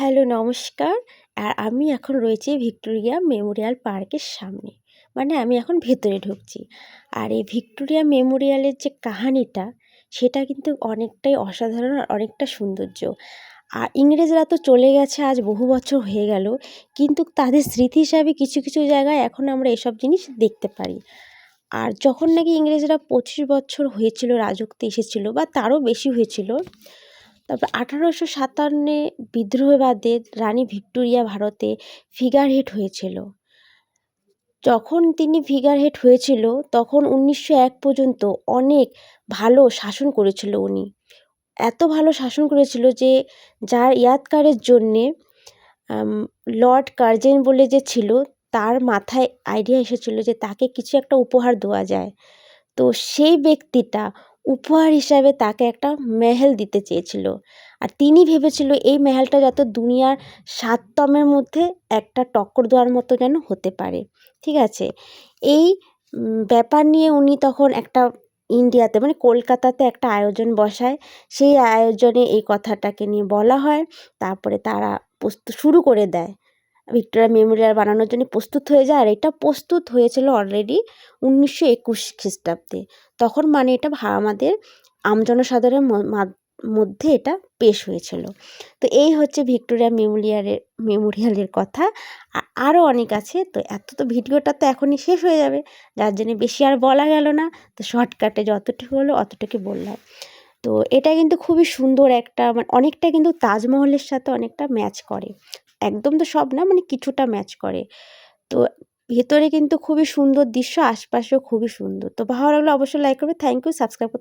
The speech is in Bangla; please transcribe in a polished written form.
হ্যালো, নমস্কার। আর আমি এখন রয়েছি ভিক্টোরিয়া মেমোরিয়াল পার্কের সামনে। মানে আমি এখন ভেতরে ঢুকছি। আর এই ভিক্টোরিয়া মেমোরিয়ালের যে কাহানিটা, সেটা কিন্তু অনেকটাই অসাধারণ আর অনেকটা সৌন্দর্য। আর ইংরেজরা তো চলে গেছে আজ বহু বছর হয়ে গেল, কিন্তু তাদের স্মৃতি হিসাবে কিছু কিছু জায়গায় এখন আমরা এসব জিনিস দেখতে পারি। আর যখন নাকি ইংরেজরা ২৫ বছর হয়েছিল রাজত্বে এসেছিল বা তারও বেশি হয়েছিল, তারপর ১৮৫৭ বিদ্রোহবাদে রানী ভিক্টোরিয়া ভারতে ফিগারহেড হয়েছিল। যখন তিনি ফিগারহেড হয়েছিল তখন ১৯০১ পর্যন্ত অনেক ভালো শাসন করেছিল উনি। এত ভালো শাসন করেছিল যে যার ইয়াদগারের জন্যে লর্ড কার্জন বলে যে ছিল, তার মাথায় আইডিয়া এসেছিল যে তাকে কিছু একটা উপহার দেওয়া যায়। তো সেই ব্যক্তিটা উপহার হিসাবে তাকে একটা মেহেল দিতে চেয়েছিল। আর তিনি ভেবেছিল এই মেহেলটা যাতে দুনিয়ার ৭ তমের মধ্যে একটা টক্কর দেওয়ার মতো যেন হতে পারে। ঠিক আছে? এই ব্যাপার নিয়ে উনি তখন একটা ইন্ডিয়াতে মানে কলকাতাতে একটা আয়োজন বসায়। সেই আয়োজনে এই কথাটাকে নিয়ে বলা হয়। তারপরে তারা শুরু করে দেয়। ভিক্টোরিয়া মেমোরিয়াল বানানোর জন্য প্রস্তুত হয়ে যায়। আর এটা প্রস্তুত হয়েছিল অলরেডি ১৯২১ খ্রিস্টাব্দে। তখন মানে এটা আমাদের আমজনসাধারণের মধ্যে এটা পেশ হয়েছিল। তো এই হচ্ছে ভিক্টোরিয়া মেমোরিয়ালের কথা। আরও অনেক আছে। তো তো ভিডিওটা তো এখনই শেষ হয়ে যাবে, যার জন্যে বেশি আর বলা গেল না। তো শর্টকাটে যতটুকু হলো অতটুকু বললাম। তো এটা কিন্তু খুবই সুন্দর একটা মানে অনেকটা কিন্তু তাজমহলের সাথে অনেকটা ম্যাচ করে। একদম তো সব না, মানে কিছুটা ম্যাচ করে। তো ভেতরে কিন্তু খুবই সুন্দর দৃশ্য, আশপাশেও খুবই সুন্দর। তো ভালো লাগলে অবশ্যই লাইক করবে। থ্যাংক ইউ, সাবস্ক্রাইব করতে